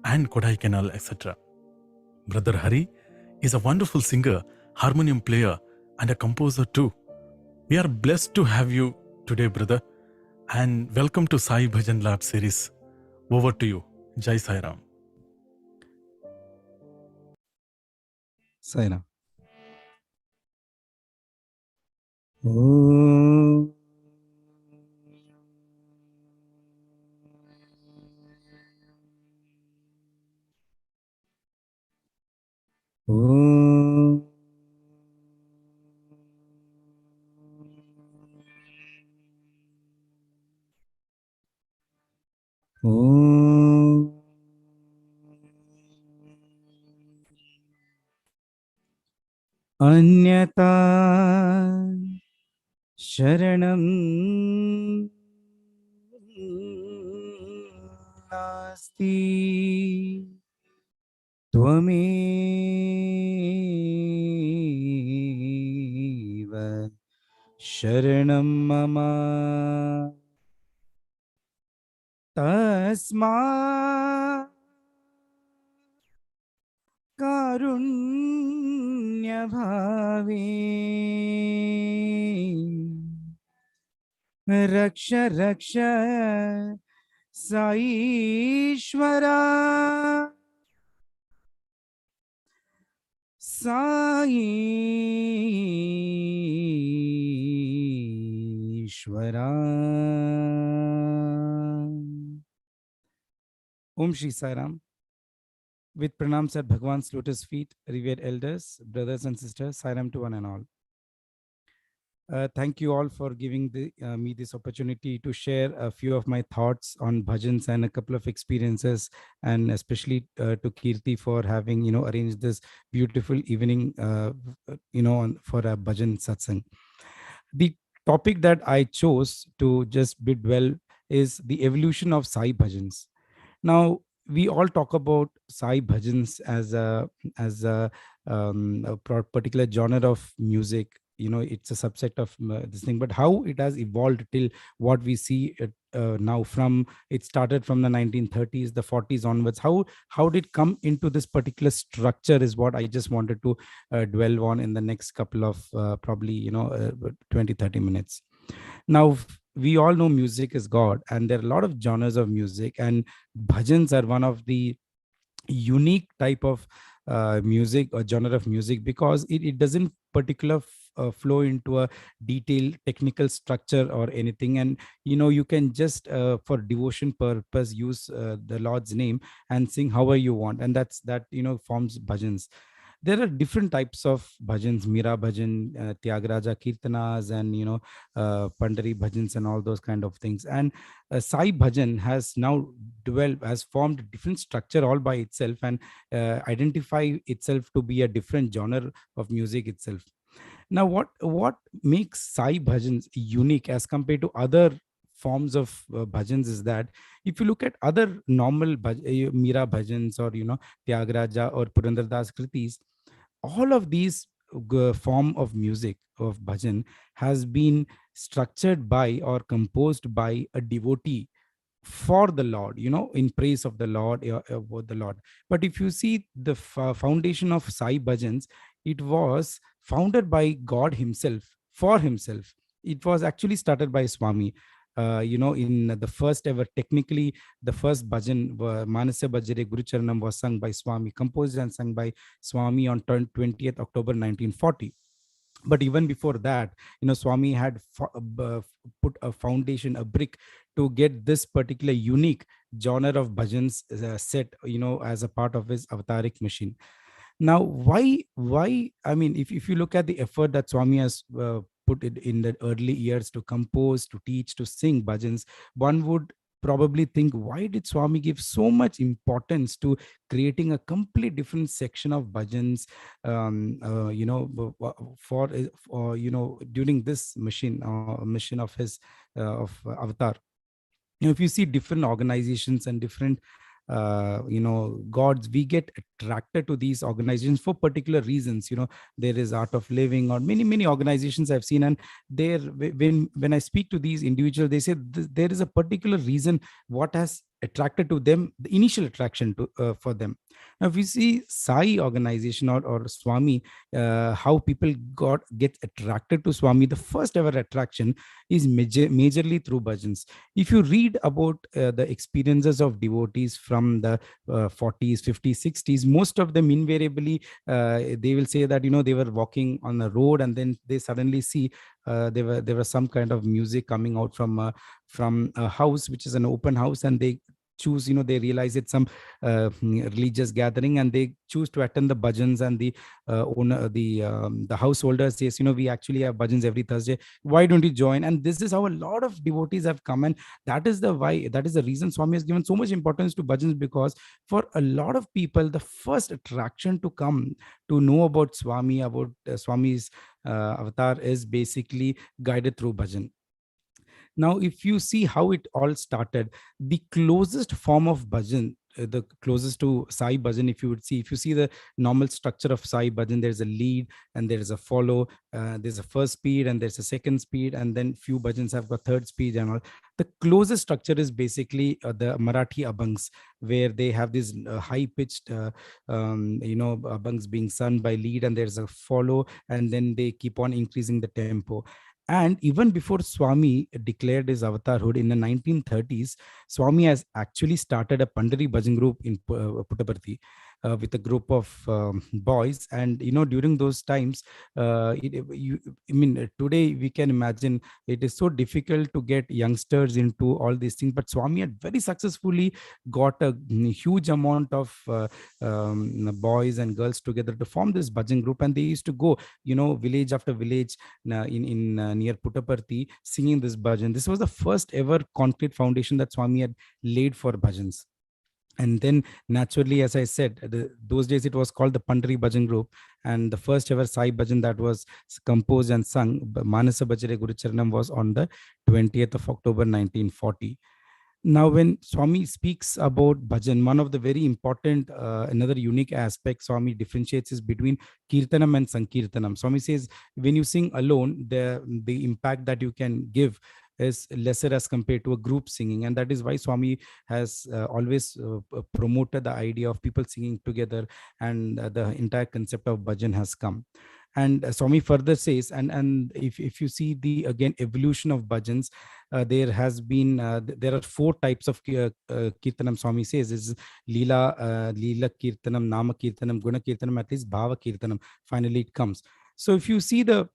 and Kodaikanal, etc. Brother Hari is a wonderful singer, harmonium player, and a composer too. We are blessed to have you today, brother, and welcome to Sai Bhajan Lab series. Over to you. Jai Sai Ram. Sai Ram. Om. Om. Om. Anyata Sharanam Nasti Tvameva Sharanam Mama Tasma Karunya Bhave Raksha Raksha Saishwara Saishwara. Om Shri Sai Ram. With pranams at Bhagavan's lotus feet, revered elders, brothers and sisters, Sai Ram to one and all. Thank you all for giving me this opportunity to share a few of my thoughts on bhajans and a couple of experiences, and especially to Kirti for having arranged this beautiful evening for a bhajan satsang. The topic that I chose to just bid well is the evolution of Sai bhajans. Now, we all talk about Sai bhajans as a particular genre of music. It's a subset of this thing, but how it has evolved till what we see it, now. From it started from the 1930s, the 40s onwards. How did it come into this particular structure is what I just wanted to dwell on in the next couple of probably 20-30 minutes. Now, we all know music is God, and there are a lot of genres of music, and bhajans are one of the unique type of music or genre of music, because it doesn't particular flow into a detailed technical structure or anything, and you can just for devotion purpose use the Lord's name and sing however you want, and that forms bhajans. There are different types of bhajans: Mira bhajan, Tyagaraja Kirtanas, and Pandari bhajans, and all those kind of things. And Sai bhajan has now has formed a different structure all by itself, and identify itself to be a different genre of music itself. Now, what makes Sai bhajans unique as compared to other forms of bhajans is that if you look at other normal Mira bhajans, or Tyagaraja or Purandardas kritis, all of these form of music of bhajan has been structured by or composed by a devotee for the Lord, in praise of the Lord, about the Lord. But if you see the foundation of Sai bhajans, it was founded by God himself, for himself. It was actually started by Swami. In the first ever, technically, the first bhajan, Manasya Bhajare Guru Charanam, was sung by Swami, composed and sung by Swami on 20th October 1940. But even before that, Swami had put a foundation, a brick, to get this particular unique genre of bhajans set, as a part of his avataric machine. Now, why I mean, if you look at the effort that Swami has put it in the early years to compose, to teach, to sing bhajans, one would probably think, why did Swami give so much importance to creating a complete different section of bhajans, for during this mission of his of avatar. If you see different organizations and different gods, we get attracted to these organizations for particular reasons. There is Art of Living, or many organizations I've seen, and there, when I speak to these individuals, they say there is a particular reason what has attracted to them, the initial attraction to for them. Now if we see Sai organization, or Swami, how people get attracted to Swami, the first ever attraction is majorly through bhajans. If you read about the experiences of devotees from the 40s, 50s, 60s, most of them invariably they will say that, they were walking on the road, and then they suddenly see there was some kind of music coming out from a house which is an open house, and they choose, they realize it's some religious gathering, and they choose to attend the bhajans. And the owner, the householder says, we actually have bhajans every Thursday, why don't you join? And this is how a lot of devotees have come. And that is the reason Swami has given so much importance to bhajans, because for a lot of people, the first attraction to come to know about Swami, about Swami's avatar, is basically guided through bhajan. Now, if you see how it all started, the closest form of bhajan, the closest to Sai Bhajan, if you see the normal structure of Sai Bhajan, there's a lead and there's a follow, there's a first speed and there's a second speed, and then few bhajans have got third speed and all. The closest structure is basically the Marathi abhangs, where they have this high pitched, abhangs being sung by lead, and there's a follow, and then they keep on increasing the tempo. And even before Swami declared his avatarhood in the 1930s, Swami has actually started a Pandari Bhajan group in Puttaparthi with a group of boys. And during those times, today we can imagine it is so difficult to get youngsters into all these things. But Swami had very successfully got a huge amount of boys and girls together to form this Bhajan group, and they used to go, village after village in near Puttaparthi, singing this bhajan. This was the first ever concrete foundation that Swami had laid for bhajans. And then naturally, as I said, those days it was called the Pandari Bhajan group, and the first ever Sai Bhajan that was composed and sung, Manasa Bhajare Guru Charanam, was on the 20th of October 1940. Now, when Swami speaks about bhajan, one of the very important, another unique aspect Swami differentiates is between kirtanam and sankirtanam. Swami says, when you sing alone, the impact that you can give is lesser as compared to a group singing. And that is why Swami has always promoted the idea of people singing together, and the entire concept of bhajan has come. And Swami further says, and if you see the again evolution of bhajans, there are four types of kirtanam. Swami says is Leela kirtanam, Nama kirtanam, Guna kirtanam, at least Bhava kirtanam. Finally, it comes. So if you see the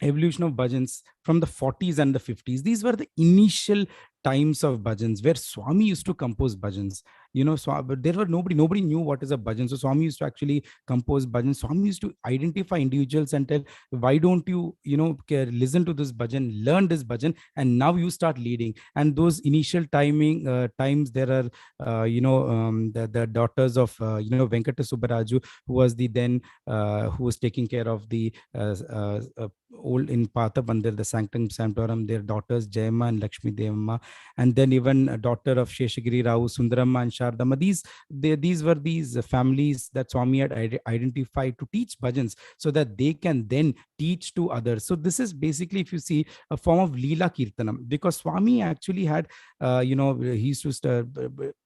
evolution of bhajans from the 40s and the 50s, these were the initial times of bhajans where Swami used to compose bhajans. But there were nobody knew what is a bhajan. So Swami used to actually compose bhajans. Swami used to identify individuals and tell, why don't you, listen to this bhajan, learn this bhajan, and now you start leading. And those initial times, there are, the daughters of, Venkata Subbaraju, who was the then, who was taking care of the old in Patha Bandir, the Sanctum Sanctorum, their daughters Jayama and Lakshmi Devamma, and then even a daughter of Sheshagiri Rao, Sundaramma and Shardamma. These were these families that Swami had identified to teach bhajans, so that they can then teach to others. So this is basically, if you see, a form of Leela Kirtanam, because Swami actually had, he used to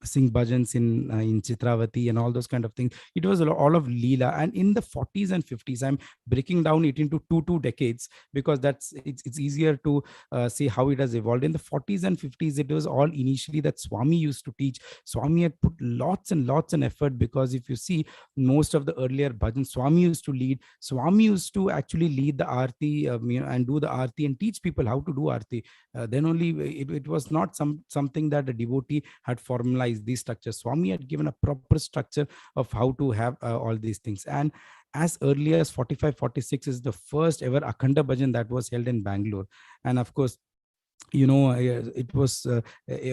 sing bhajans in Chitravati and all those kind of things. It was all of Leela. And in the 40s and 50s, I'm breaking down it into two decades, because it's easier to see how it has evolved. In the 40s and 50s, it was all initially that Swami used to teach. Swami had put lots and lots and effort, because if you see most of the earlier bhajans, Swami used to lead. Swami used to actually lead the aarti, and do the aarti and teach people how to do aarti. Then only it was not something that a devotee had formalized these structures. Swami had given a proper structure of how to have all these things. And as early as 45, 46 is the first ever Akhanda Bhajan that was held in Bangalore. And of course, it was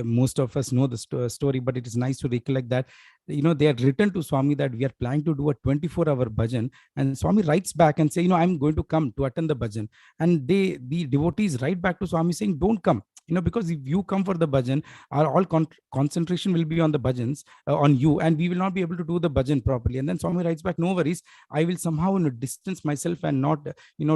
most of us know the story, but it is nice to recollect that they had written to Swami that we are planning to do a 24-hour bhajan, and Swami writes back and say, I'm going to come to attend the bhajan. And the devotees write back to Swami saying, don't come, because if you come for the bhajan, our all concentration will be on the bhajans, on you, and we will not be able to do the bhajan properly. And then Swami writes back, no worries, I will somehow distance myself and not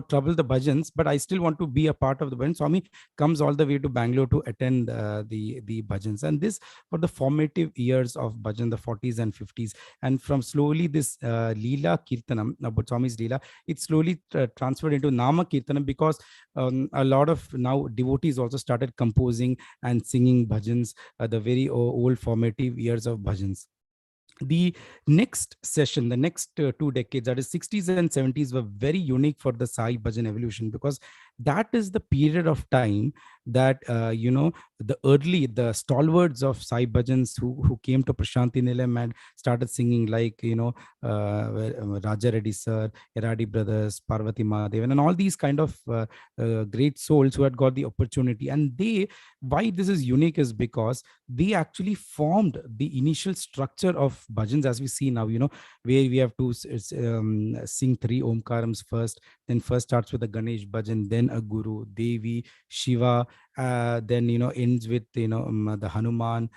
trouble the bhajans, but I still want to be a part of the bhajan. Swami comes all the way to Bangalore to attend the bhajans, and this for the formative years of bhajan, the 40s and 50s. And from slowly this Leela Kirtanam, about Swami's Leela, it slowly transferred into Nama Kirtanam, because a lot of now devotees also started composing and singing bhajans, the very old formative years of bhajans. The next session, the next 2 decades, that is 60s and 70s, were very unique for the Sai Bhajan evolution, because that is the period of time that the stalwarts of Sai Bhajans who came to Prashanti Nilayam and started singing, like Raja Reddy sir, Eradi brothers, Parvati Mahadevan, and all these kind of great souls who had got the opportunity. And why this is unique is because they actually formed the initial structure of bhajans as we see now, where we have to sing 3 Omkarams first. Then first starts with a Ganesh bhajan, then a Guru, Devi, Shiva, then ends with the Hanuman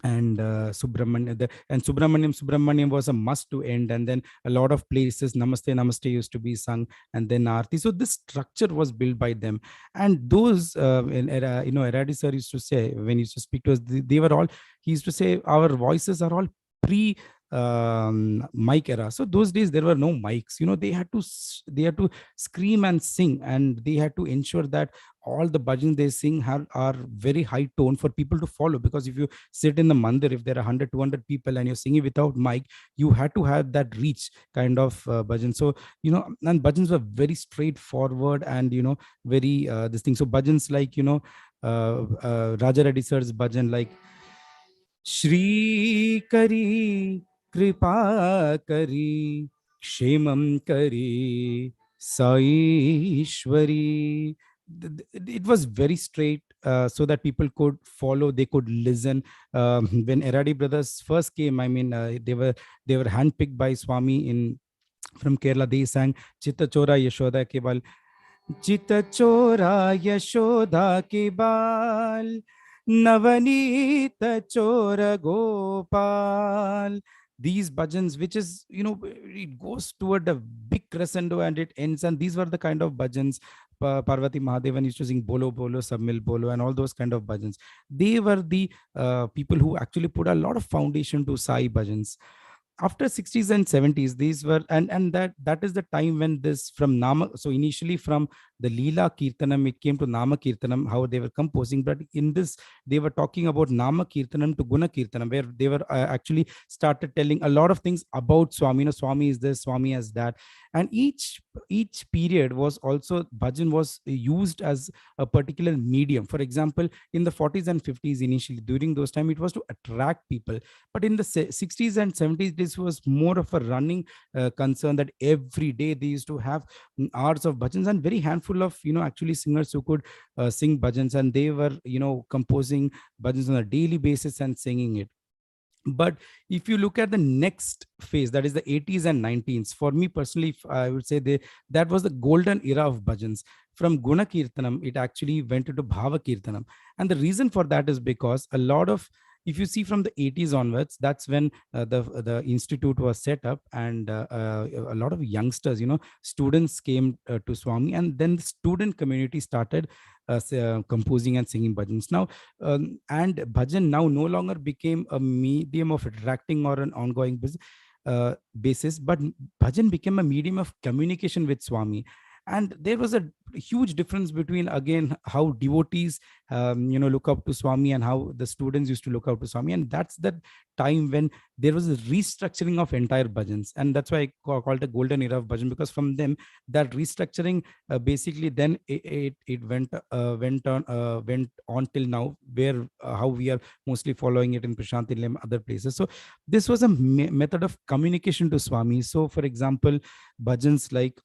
and Subramanya. And Subramanyam was a must to end. And then a lot of places Namaste Namaste used to be sung, and then Aarti. So this structure was built by them. And those Eradi sir used to say, when he used to speak to us, they were all, he used to say, our voices are all pre mic era. So those days there were no mics, they had to scream and sing, and they had to ensure that all the bhajans they sing are very high tone for people to follow. Because if you sit in the mandir, if there are 100 200 people and you're singing without mic, you had to have that reach kind of bhajan. So and bhajans were very straightforward and very this thing. So bhajans like Raja Reddy sir's bhajan, like Shri Kari Kripa Kari Kshemam Kari Saishwari. It was very straight, so that people could follow, they could listen. When Eradi brothers first came, I mean, they were handpicked by Swami from Kerala. They sang Chitta Chora Yashoda ke bal, Chitta Chora Yashoda ke bal, Navanita Chora Gopal. These bhajans, which is, it goes toward a big crescendo and it ends. And these were the kind of bhajans Parvati Mahadevan used to sing, Bolo Bolo, Sammil Bolo, and all those kind of bhajans. They were the people who actually put a lot of foundation to Sai bhajans. After 60s and 70s, these were, and that is the time when this from Nama, so initially from the Leela Kirtanam, it came to Nama Kirtanam, how they were composing. But in this, they were talking about Nama Kirtanam to Guna Kirtanam, where they were actually started telling a lot of things about Swami. Swami is this, Swami as that. And each period was also, bhajan was used as a particular medium. For example, in the 40s and 50s, initially during those time, it was to attract people. But in the 60s and 70s, this was more of a running concern, that every day they used to have hours of bhajans, and very handful of actually singers who could sing bhajans, and they were composing bhajans on a daily basis and singing it. But if you look at the next phase, that is the 80s and 90s, for me personally, I would say that was the golden era of bhajans. From Guna Kirtanam, it actually went into Bhava Kirtanam. And the reason for that is because a lot of, if you see from the 80s onwards, that's when the institute was set up, and a lot of youngsters, students came to Swami, and then the student community started composing and singing bhajans. Now, and bhajan now no longer became a medium of attracting or an ongoing basis, but bhajan became a medium of communication with Swami. And there was a huge difference between, again, how devotees look up to Swami and how the students used to look up to Swami. And that's the time when there was a restructuring of entire bhajans, and that's why I call it a golden era of bhajan, because from them, that restructuring basically then it went on till now, where how we are mostly following it in Prashanti Nilayam, other places. So this was a method of communication to Swami. So for example, bhajans like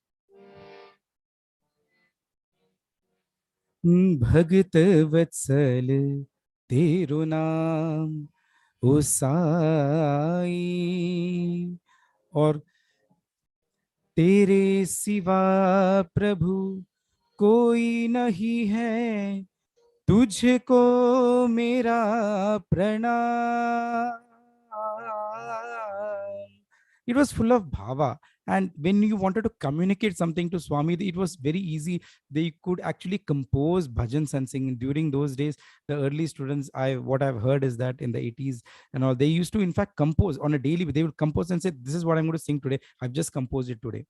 भगत वत्सल तेरो नाम ओ साई, और तेरे सिवा प्रभु कोई नहीं है, तुझको मेरा प्रणाम. It was full of bhava. And when you wanted to communicate something to Swami, it was very easy. They could actually compose bhajans and sing. During those days, the early students, what I've heard is that in the 80s and all, they used to in fact compose on a daily. They would compose and say, "This is what I'm going to sing today. I've just composed it today."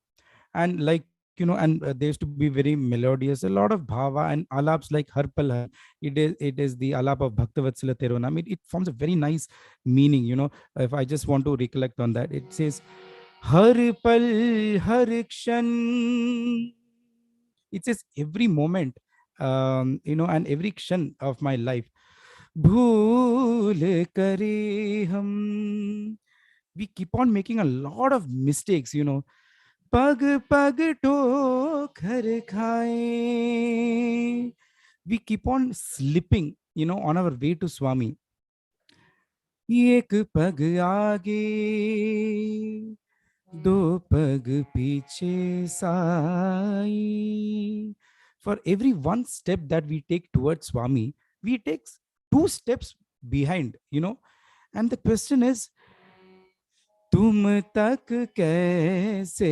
And and they used to be very melodious, a lot of bhava and alaps like Har Pal Har. It is the alap of Bhaktavatsala Terunam. It forms a very nice meaning. If I just want to recollect on that, it says Har Pal Har Kshan. It says every moment, and every kshan of my life. Bhool kare hum. We keep on making a lot of mistakes. पग पग ठोकर खाए. We keep on slipping, on our way to Swami. एक पग आगे, दो पग पीछे Sai. For every one step that we take towards Swami, we take two steps behind. And the question is, तुम तक कैसे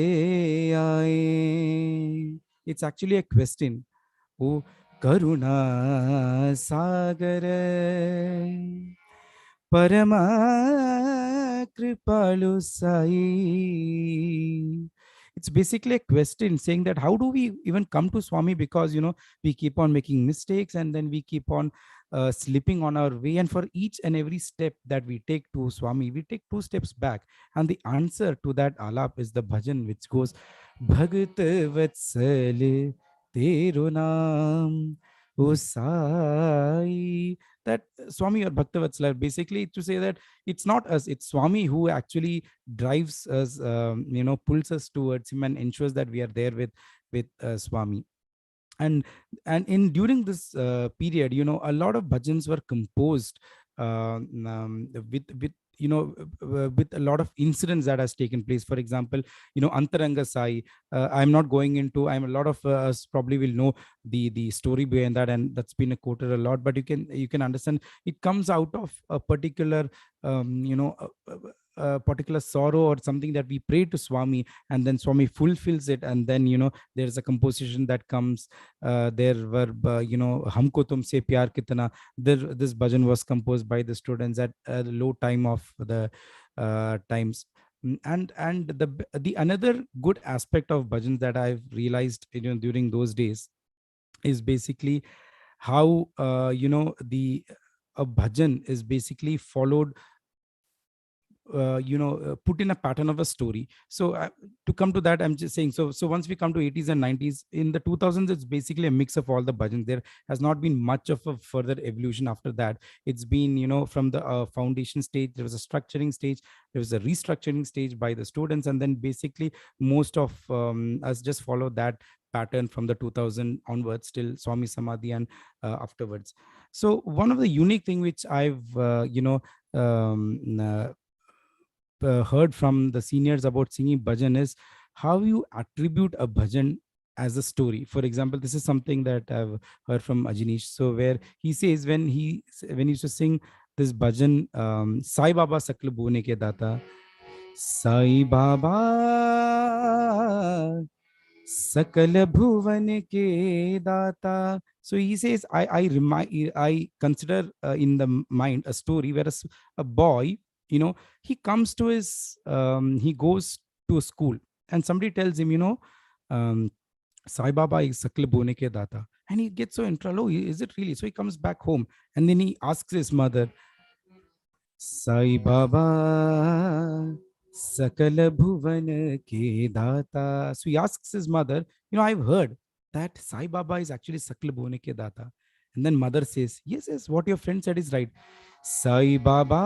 आए? It's actually a question. O Karuna Sagar Parama Kripalu Sai. It's basically a question saying that how do we even come to Swami, because we keep on making mistakes and then we keep on slipping on our way, and for each and every step that we take to Swami, we take two steps back. And the answer to that alap is the bhajan, which goes Bhagat Vatsal Tero Naam O Sai. That Swami or Bhaktavatsala, basically to say that it's not us, it's Swami who actually drives us, pulls us towards him and ensures that we are there with Swami. and and in during this period, a lot of bhajans were composed with with a lot of incidents that has taken place. For example, Antaranga Sai. I'm not going into, I'm a lot of us probably will know the story behind that, and that's been quoted a lot, but you can understand it comes out of a particular a particular sorrow or something that we pray to Swami, and then Swami fulfills it, and then there's a composition that comes. There were Humko Tumse Pyar Kitna. This bhajan was composed by the students at a low time of the times. And the another good aspect of bhajans that I've realized during those days is basically how the a bhajan is basically followed, put in a pattern of a story. So to come to that, I'm just saying, so once we come to 80s and 90s, in the 2000s, it's basically a mix of all the bhajans. There has not been much of a further evolution after that. It's been, from the foundation stage, there was a structuring stage, there was a restructuring stage by the students, and then basically most of us just follow that pattern from the 2000 onwards till Swami Samadhi and afterwards. So one of the unique thing which I've um, uh, heard from the seniors about singing bhajan is how you attribute a bhajan as a story. For example, this is something that I've heard from Ajinish. So where he says when he used to sing this bhajan, Sai Baba Sakal Bhune Ke Data, Sai Baba Sakal Bhuvan Ke Data. So he says, I consider in the mind a story where a boy, he comes to he goes to a school, and somebody tells him, um, Sai Baba is Sakal Bhune Ke Data. And he gets so enthralled, oh, is it really? So he comes back home and then he asks his mother, Sai Baba Sakal Bhuvan Ke Data. So he asks his mother, I've heard that Sai Baba is actually Sakal Bhune Ke Data. And then mother says, yes, yes, what your friend said is right. Sai Baba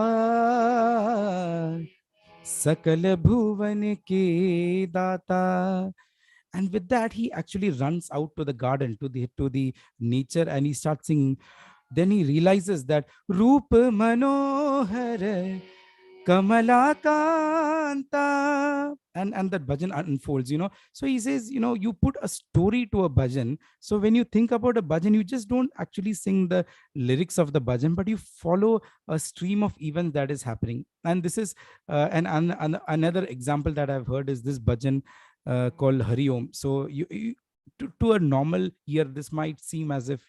Sakal Bhuvan Ke Data. And with that, he actually runs out to the garden, to the nature, and he starts singing. Then he realizes that Roop Manohar Kamalakanta, and that bhajan unfolds, so he says, you put a story to a bhajan. So when you think about a bhajan, you just don't actually sing the lyrics of the bhajan, but you follow a stream of events that is happening. And this is another example that I've heard is this bhajan called Hari Om. So to a normal ear, this might seem as if,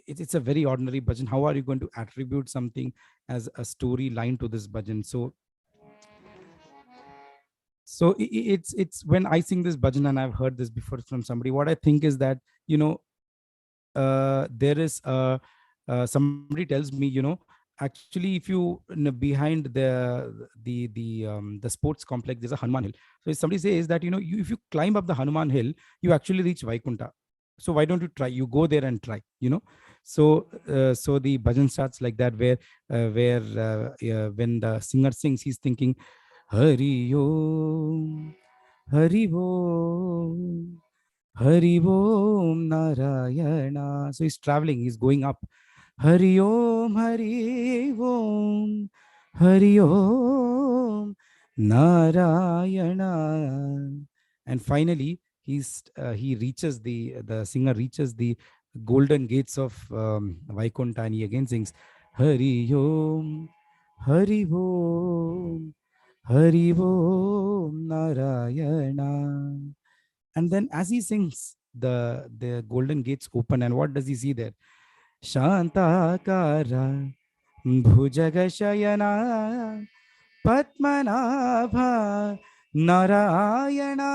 it's a very ordinary bhajan. How are you going to attribute something as a story line to this bhajan? So it's when I sing this bhajan, and I've heard this before from somebody, what I think is that, there is somebody tells me, actually, if you behind the sports complex, there's a Hanuman hill. So if somebody says that, if you climb up the Hanuman hill, you actually reach Vaikunta. So why don't you try? You go there and try. So the bhajan starts like that, where when the singer sings, he's thinking, Hari Om, Hari Om, Hari Om Narayana. So he's traveling, he's going up. Hari Om, Hari Om, Hari Om Narayana. And finally, he reaches the singer reaches the golden gates of Vaikunta, and he again sings Hari Om, Hari Om, Hari Om Narayana. And then as he sings, the golden gates open, and what does he see there? Shantakara Bhujagashayana Padmanabha Narayana.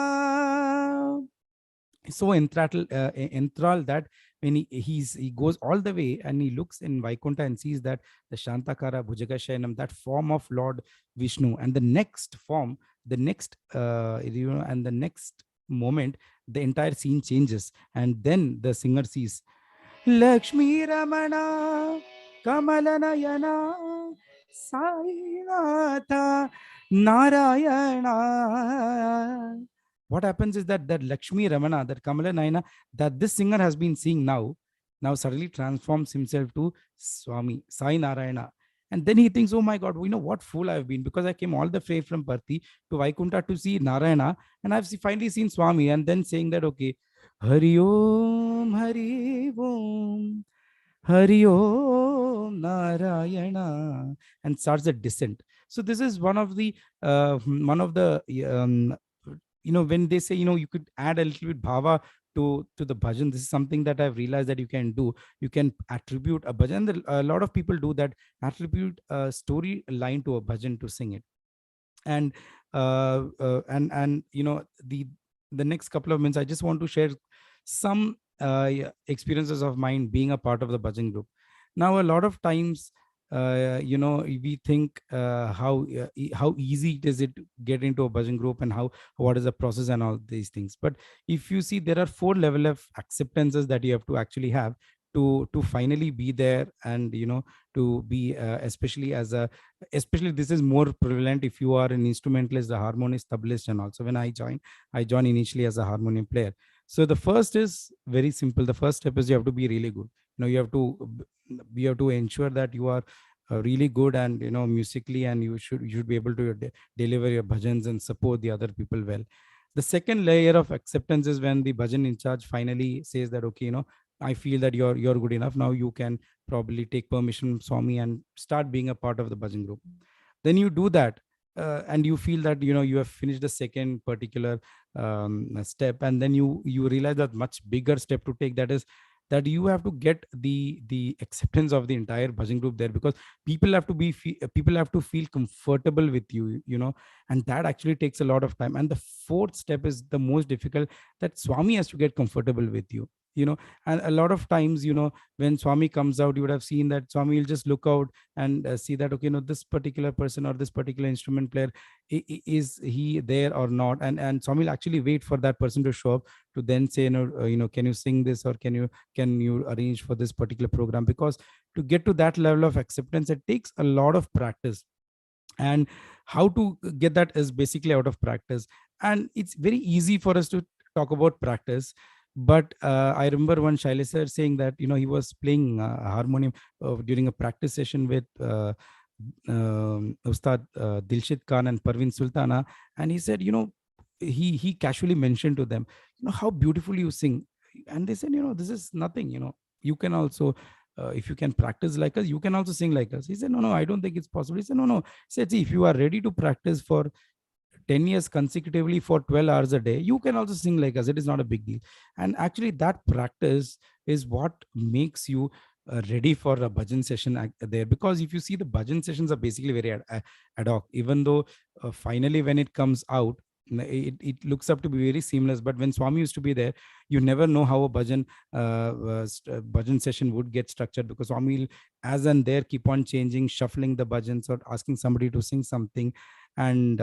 So enthralled that when he goes all the way and he looks in Vaikunta and sees that the Shantakara Bhujagashayanam, that form of Lord Vishnu, and the next form, the next and the next moment, the entire scene changes, and then the singer sees Lakshmi Ramana Kamalanayana Sainatha Narayana. What happens is that Lakshmi Ramana, that Kamala Nayana, that this singer has been seeing now suddenly transforms himself to Swami Sai Narayana. And then he thinks, oh my God, what fool I've been, because I came all the way from Parthi to Vaikunta to see Narayana, and I've finally seen Swami. And then saying that, okay, Hari Om, Hari Om, Hari Om Narayana, and starts the descent. So this is one of the when they say, you could add a little bit bhava to the bhajan. This is something that I've realized that you can do. You can attribute a bhajan. A lot of people do that, attribute a story line to a bhajan to sing it. And the next couple of minutes, I just want to share some experiences of mine being a part of the bhajan group. Now, a lot of times, we think how easy it is to get into a bhajan group, and what is the process and all these things. But if you see, there are 4 level of acceptances that you have to actually have to finally be there, and to be especially this is more prevalent if you are an instrumentalist, the harmonist, tablaist, and also when I joined initially as a harmonium player. So the first is very simple. The first step is you have to be really good. You have to ensure that you are really good, and musically, and you should be able to deliver your bhajans and support the other people well. The second layer of acceptance is when the bhajan in charge finally says that, okay, I feel that you're good enough. Now you can probably take permission from Swami and start being a part of the bhajan group. Then you do that, and you feel that you have finished the second particular step, and then you realize that much bigger step to take, that is that you have to get the acceptance of the entire bhajan group there, because people have to feel comfortable with you, and that actually takes a lot of time. And the fourth step is the most difficult, that Swami has to get comfortable with you. And a lot of times, when Swami comes out, you would have seen that Swami will just look out and see that, okay, this particular person or this particular instrument player, is he there or not? And Swami will actually wait for that person to show up, to then say, can you sing this, or can you arrange for this particular program? Because to get to that level of acceptance, it takes a lot of practice, and how to get that is basically out of practice. And it's very easy for us to talk about practice, but I remember one Shailesh sir saying that he was playing harmonium during a practice session with Ustad Dilshid Khan and Parveen Sultana, and he said, he casually mentioned to them, how beautifully you sing, and they said, this is nothing, you can also. If you can practice like us, you can also sing like us. He said, no, I don't think it's possible. He said, no. He said, see, if you are ready to practice for 10 years consecutively for 12 hours a day, you can also sing like us. It is not a big deal. And actually, that practice is what makes you ready for a bhajan session there. Because if you see, the bhajan sessions are basically very ad hoc, even though finally when it comes out, it looks up to be very seamless. But when Swami used to be there, you never know how a bhajan session would get structured, because Swami will, as and there, keep on changing, shuffling the bhajans or asking somebody to sing something. And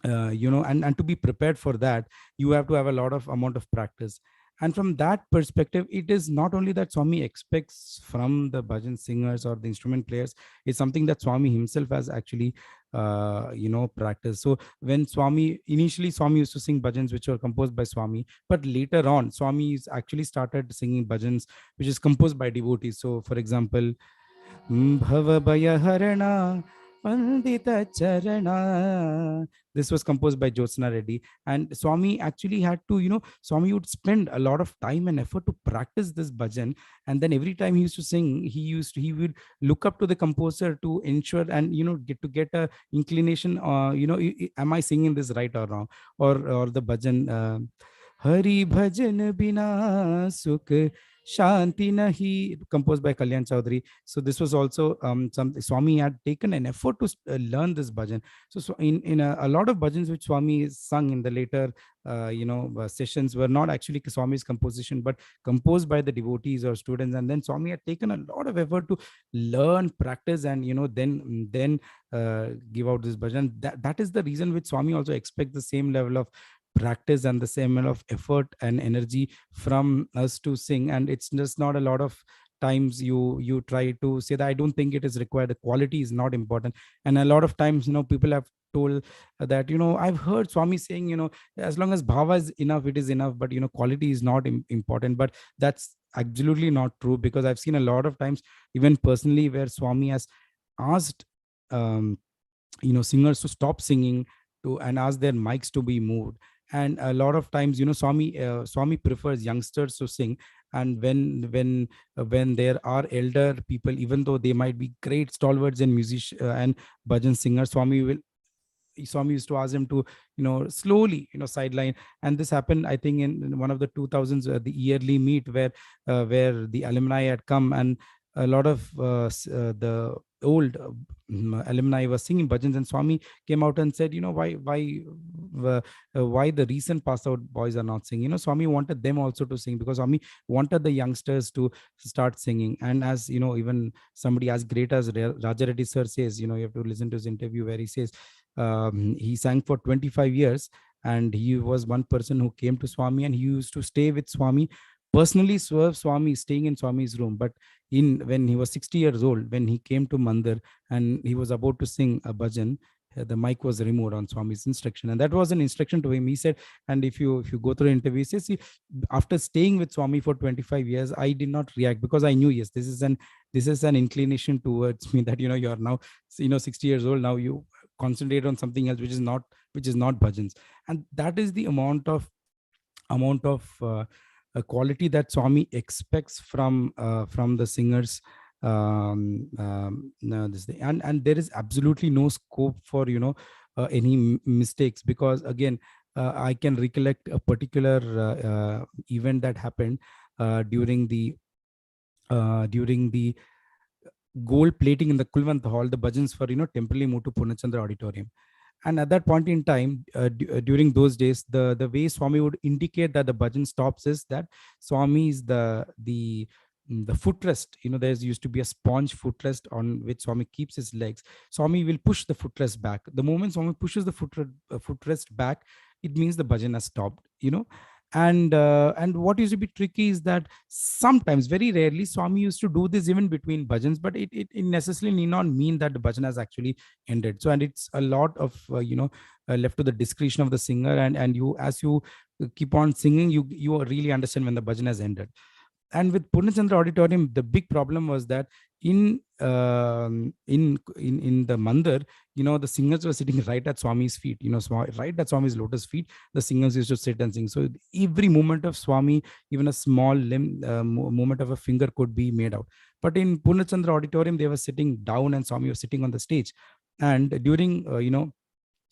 and to be prepared for that, you have to have a lot of amount of practice. And from that perspective, it is not only that Swami expects from the bhajan singers or the instrument players, it's something that Swami himself has actually practiced. So when Swami used to sing bhajans which were composed by Swami, but later on Swami actually started singing bhajans which is composed by devotees. So for example, Bhava Pandita Charana. This was composed by Jyotsna Reddy. And Swami actually had to, Swami would spend a lot of time and effort to practice this bhajan. And then every time he used to sing, he would look up to the composer to ensure and, get a inclination, am I singing this right or wrong? Or the bhajan, Hari Bhajan Bina Sukh Shanti Nahi, composed by Kalyan Chaudhary. So this was also some Swami had taken an effort to learn this bhajan. So in a lot of bhajans which Swami sung in the later sessions were not actually Swami's composition, but composed by the devotees or students. And then Swami had taken a lot of effort to learn, practice, and then give out this bhajan. That is the reason which Swami also expects the same level of practice and the same amount of effort and energy from us to sing. And it's just not a lot of times you try to say that I don't think it is required, the quality is not important. And a lot of times, people have told that, I've heard Swami saying, as long as bhava is enough, it is enough, but quality is not important. But that's absolutely not true, because I've seen a lot of times, even personally, where Swami has asked singers to stop singing to and ask their mics to be moved. And a lot of times, Swami prefers youngsters to sing. And when there are elder people, even though they might be great stalwarts and musicians and bhajan singers, Swami used to ask him to, slowly, sideline. And this happened, I think, in one of the 2000s, the yearly meet where the alumni had come, and a lot of the old alumni was singing bhajans, and Swami came out and said, why the recent pass out boys are not singing. Swami wanted them also to sing, because Swami wanted the youngsters to start singing. And as even somebody as great as Raja Reddy sir says, you have to listen to his interview where he says, he sang for 25 years, and he was one person who came to Swami, and he used to stay with Swami, personally serve Swami, staying in Swami's room. But when he was 60 years old, when he came to Mandir and he was about to sing a bhajan, the mic was removed on Swami's instruction, and that was an instruction to him. He said, and if you go through the interview, he says, see, after staying with Swami for 25 years, I did not react, because I knew, yes, this is an inclination towards me, that you are now 60 years old. Now you concentrate on something else which is not bhajans. And that is the amount of quality that Swami expects from the singers. This thing. And there is absolutely no scope for any mistakes, because again, I can recollect a particular event that happened during the gold plating in the Kulwant Hall, the bhajans for temporarily moved to Purnachandra Auditorium. And at that point in time, during those days, the way Swami would indicate that the bhajan stops is that Swami is the footrest. There's used to be a sponge footrest on which Swami keeps his legs. Swami will push the footrest back. The moment Swami pushes the footrest back, it means the bhajan has stopped. And what used to be tricky is that sometimes, very rarely, Swami used to do this even between bhajans, but it necessarily need not mean that the bhajan has actually ended. So, and it's a lot of left to the discretion of the singer, and you, as you keep on singing, you really understand when the bhajan has ended. And with Purnachandra Auditorium, the big problem was that in the mandir, the singers were sitting right at Swami's feet, right at Swami's lotus feet. The singers used to sit and sing. So every movement of Swami, even a small limb, movement of a finger could be made out. But in Purnachandra Auditorium, they were sitting down and Swami was sitting on the stage. And during,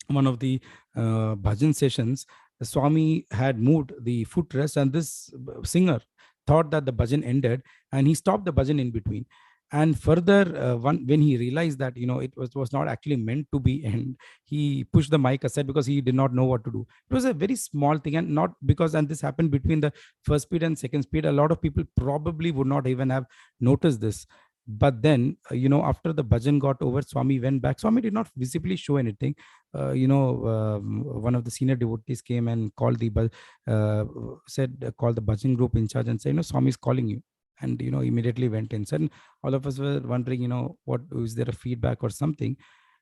one of the bhajan sessions, Swami had moved the footrest, and this singer thought that the bhajan ended, and he stopped the bhajan in between. And further, when he realized that it was not actually meant to be end, he pushed the mic aside because he did not know what to do. It was a very small thing, and not because, and this happened between the first speed and second speed. A lot of people probably would not even have noticed this. But then, after the bhajan got over, Swami went back. Swami did not visibly show anything. One of the senior devotees came and called called the bhajan group in charge and said, Swami is calling you. And, immediately went inside. And all of us were wondering, what is there a feedback or something?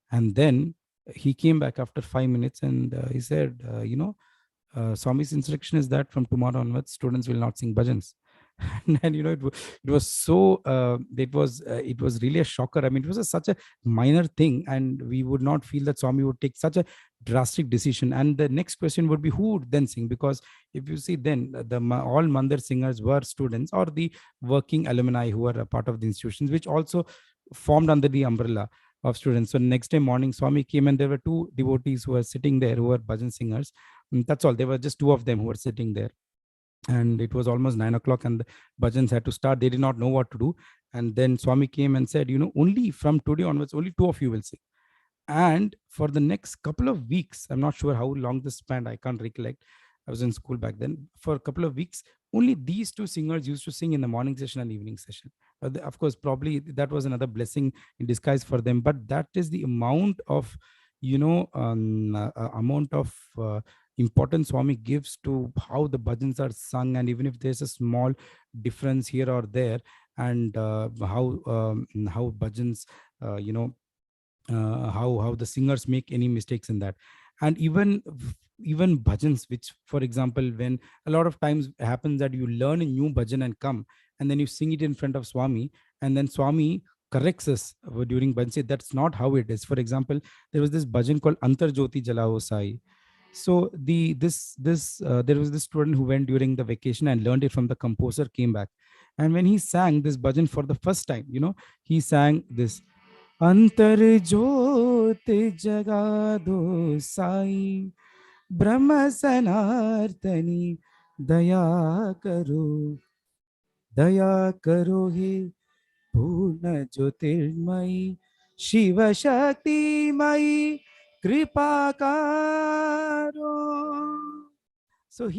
And then he came back after 5 minutes and he said, Swami's instruction is that from tomorrow onwards, students will not sing bhajans. And it was so it was really a shocker. I mean, it was such a minor thing, and we would not feel that Swami would take such a drastic decision. And the next question would be, who would then sing? Because if you see, then all mandir singers were students or the working alumni who were a part of the institutions, which also formed under the umbrella of students. So next day morning, Swami came and there were two devotees who were sitting there who were bhajan singers. That's all. There were just two of them who were sitting there. And it was almost 9 o'clock and the bhajans had to start. They did not know what to do. And then Swami came and said, only from today onwards, only two of you will sing. And for the next couple of weeks, I'm not sure how long this spanned, I can't recollect. I was in school back then. For a couple of weeks, only these two singers used to sing in the morning session and evening session. Of course, probably that was another blessing in disguise for them. But that is the amount of, importance Swami gives to how the bhajans are sung. And even if there's a small difference here or there, and how bhajans, how the singers make any mistakes in that. And even bhajans, which, for example, when a lot of times happens that you learn a new bhajan and come and then you sing it in front of Swami, and then Swami corrects us during bhajan, say that's not how it is. For example, there was this bhajan called Antar Jyoti Jalao Sai. So there was this student who went during the vacation and learned it from the composer, came back, and when he sang this bhajan for the first time, he sang this, अंतर ज्योत जगा दो साई, ब्रह्म सनातनी दया करो, दया करो हे पूर्ण ज्योतिर्मयी, शिव शक्तिमयी कृपा करो. So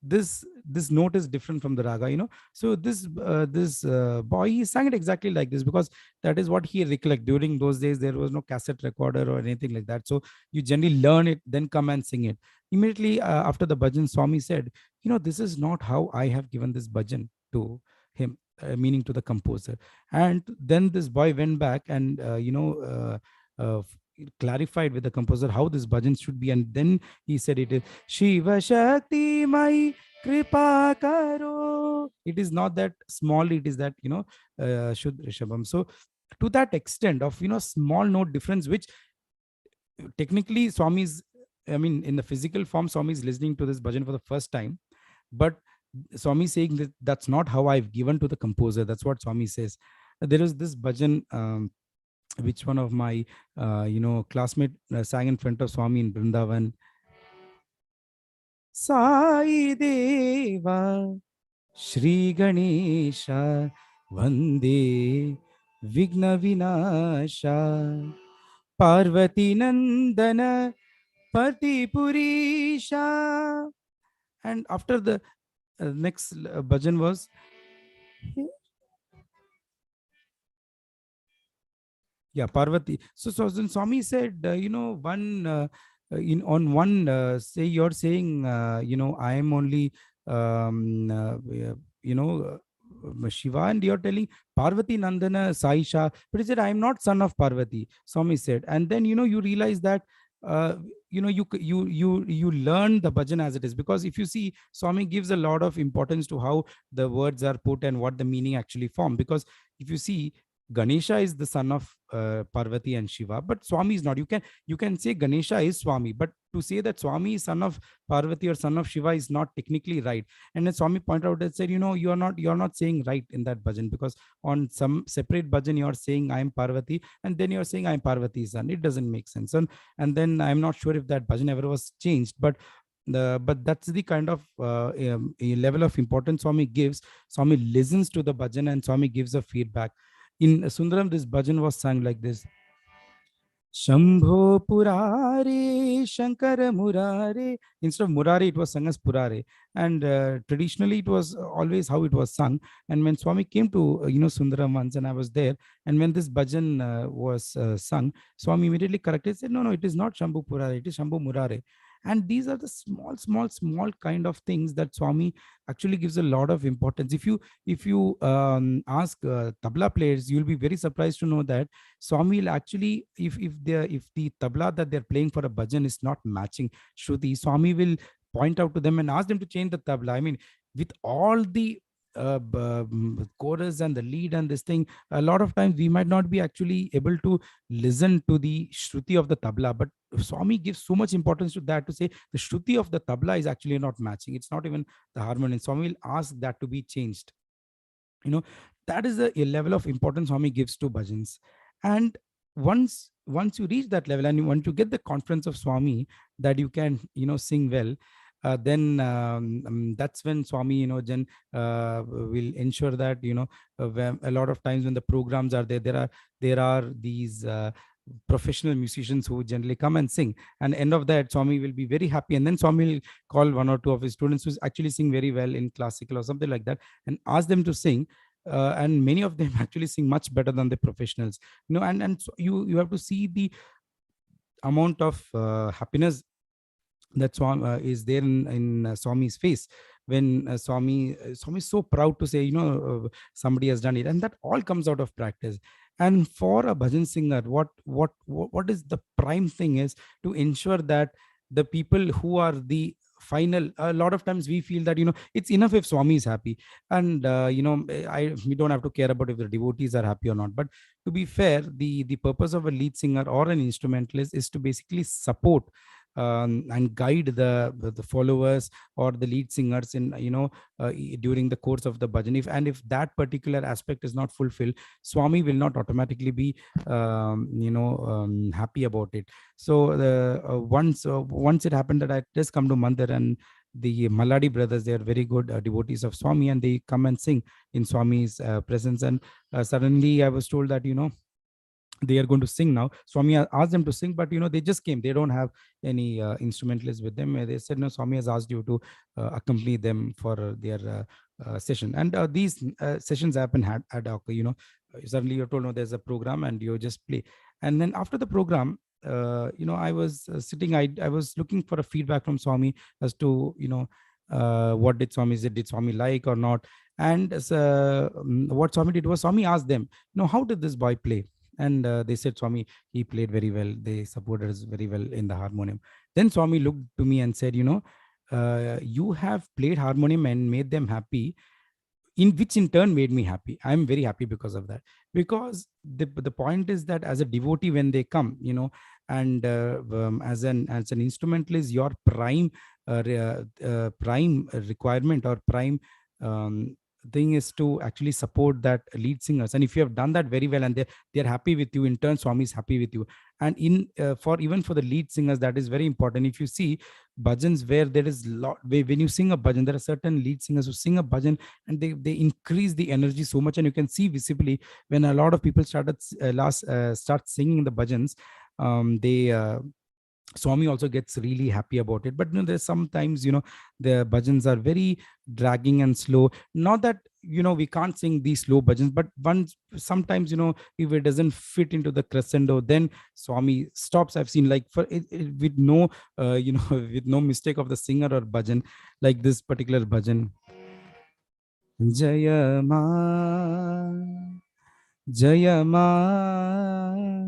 this note is different from the raga. So this boy, he sang it exactly like this, because that is what he recollect. During those days there was no cassette recorder or anything like that, so you generally learn it, then come and sing it immediately. After the bhajan, Swami said, this is not how I have given this bhajan to him, meaning to the composer. And then this boy went back and clarified with the composer how this bhajan should be. And then he said, it is Shiva Shakti Mai Kripa Karo. It is not that small, it is that, Shuddha Rishabham. So to that extent of, small note difference, which technically Swami's, I mean, in the physical form, Swami is listening to this bhajan for the first time, but Swami is saying that that's not how I've given to the composer. That's what Swami says. There is this bhajan, which one of my classmate sang in front of Swami in Vrindavan. Sai Deva Shri Ganesha Vande Vigna Vinasha Parvati Nandana Pati Purisha. And after the next bhajan was, yeah, Parvati. So then Swami said, on one, say you're saying, I am only, Shiva, and you're telling Parvati Nandana Saisha. But he said, I am not son of Parvati, Swami said. And then, you realize that uh, you learn the bhajan as it is. Because if you see, Swami gives a lot of importance to how the words are put and what the meaning actually form. Because if you see, Ganesha is the son of Parvati and Shiva, but Swami is not. You can say Ganesha is Swami, but to say that Swami is son of Parvati or son of Shiva is not technically right. And then Swami pointed out and said, you're not saying right in that bhajan, because on some separate bhajan you are saying I am Parvati, and then you're saying I am Parvati's son. It doesn't make sense. And then I'm not sure if that bhajan ever was changed, but that's the kind of a level of importance Swami gives. Swami listens to the bhajan and Swami gives a feedback. In Sundaram, this bhajan was sung like this: Shambho Purare, Shankara Murare. Instead of Murare, it was sung as Purare. And traditionally, it was always how it was sung. And when Swami came to, Sundaram once, and I was there, and when this bhajan was sung, Swami immediately corrected, said, no, it is not Shambho Purare, it is Shambho Murare. And these are the small kind of things that Swami actually gives a lot of importance. If you ask tabla players, you'll be very surprised to know that Swami will actually, if the tabla that they're playing for a bhajan is not matching Shruti, Swami will point out to them and ask them to change the tabla. I mean, with all the chorus and the lead and this thing, a lot of times we might not be actually able to listen to the Shruti of the tabla, but Swami gives so much importance to that, to say the Shruti of the tabla is actually not matching. It's not even the harmony. Swami will ask that to be changed. you know that is a level of importance Swami gives to bhajans. And once you reach that level and you want to get the confidence of Swami that you can sing well, then that's when Swami then will ensure that when, a lot of times when the programs are there, there are these professional musicians who generally come and sing, and end of that Swami will be very happy, and then Swami will call one or two of his students who actually sing very well in classical or something like that, and ask them to sing. And many of them actually sing much better than the professionals. And so you have to see the amount of happiness that Swami is there in Swami's face, when Swami is so proud to say, somebody has done it, and that all comes out of practice. And for a bhajan singer, what is the prime thing is to ensure that the people who are the final, a lot of times we feel that it's enough if Swami is happy, and we don't have to care about if the devotees are happy or not. But to be fair, the purpose of a lead singer or an instrumentalist is to basically support and guide the followers or the lead singers in during the course of the bhajan. If that particular aspect is not fulfilled, Swami will not automatically be happy about it. So once it happened that I just come to Mandir, and the Maladi brothers, they are very good devotees of Swami, and they come and sing in Swami's presence. And suddenly I was told that they are going to sing now. Swami asked them to sing, but they just came. They don't have any instrumentalists with them. They said, no, Swami has asked you to accompany them for their session. And these sessions happen ad hoc. Suddenly you're told, no, there's a program, and you just play. And then after the program, I was sitting. I was looking for a feedback from Swami as to what did Swami say, did Swami like or not. And what Swami did was, Swami asked them, how did this boy play? And they said, Swami, he played very well. They supported us very well in the harmonium. Then Swami looked to me and said, you have played harmonium and made them happy, which in turn made me happy. I'm very happy because of that. Because the point is that as a devotee, when they come, and as an instrumentalist, your prime requirement or prime thing is to actually support that lead singers. And if you have done that very well and they're happy with you, in turn Swami is happy with you. And even for the lead singers, that is very important. If you see bhajans where there is when you sing a bhajan, there are certain lead singers who sing a bhajan and they increase the energy so much. And you can see visibly when a lot of people start singing the bhajans, they Swami also gets really happy about it. But there's sometimes the bhajans are very dragging and slow. Not that we can't sing these slow bhajans, but sometimes if it doesn't fit into the crescendo, then Swami stops. I've seen, like, with no with no mistake of the singer or bhajan, like this particular bhajan. Jaya Ma, Jaya Ma,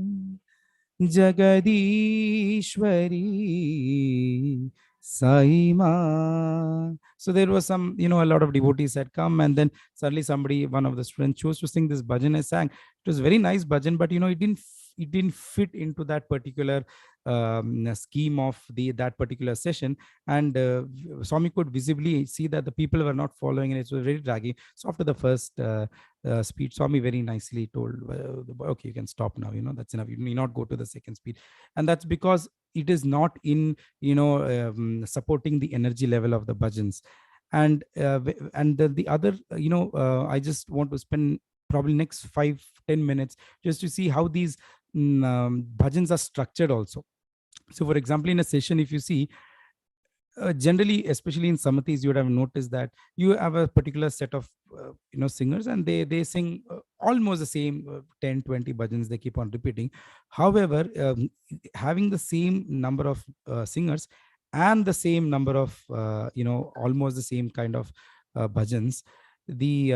Jagadishwari Sai Ma. So there was some, a lot of devotees had come, and then suddenly somebody, one of the students, chose to sing this bhajan. I sang. It was very nice bhajan, but it didn't fit into that particular scheme of the that particular session. And Swami could visibly see that the people were not following, and it was very draggy. So after the first speech, Swami very nicely told, the boy, okay, you can stop now. That's enough. You need not go to the second speech. And that's because it is not in supporting the energy level of the bhajans. And the other, I just want to spend probably next 5-10 minutes just to see how these bhajans are structured also. So for example, in a session, if you see, generally, especially in samatis, you would have noticed that you have a particular set of singers, and they sing almost the same 10-20 bhajans. They keep on repeating. However, having the same number of singers and the same number of almost the same kind of bhajans, the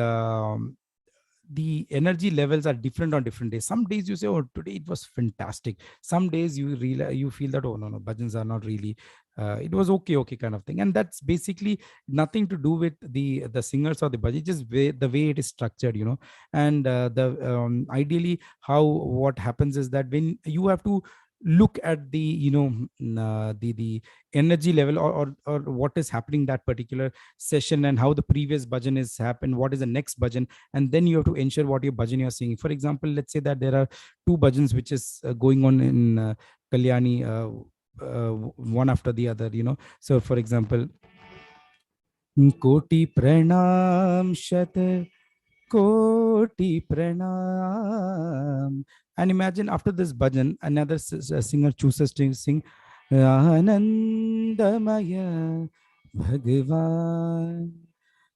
the energy levels are different on different days. Some days you say, oh, today it was fantastic. Some days you feel that, oh, no, bhajans are not really, it was okay kind of thing. And that's basically nothing to do with the singers or the bhajan, just the way it is structured. And the ideally, how what happens is that when you have to look at the the energy level, or what is happening that particular session, and how the previous bhajan is happened, what is the next bhajan, and then you have to ensure what your bhajan you're singing. For example, let's say that there are two bhajans which is going on in Kalyani, one after the other. So for example, Koti Pranam Shat Koti Pranam. And imagine after this bhajan, another singer chooses to sing Anandamaya Bhagavan,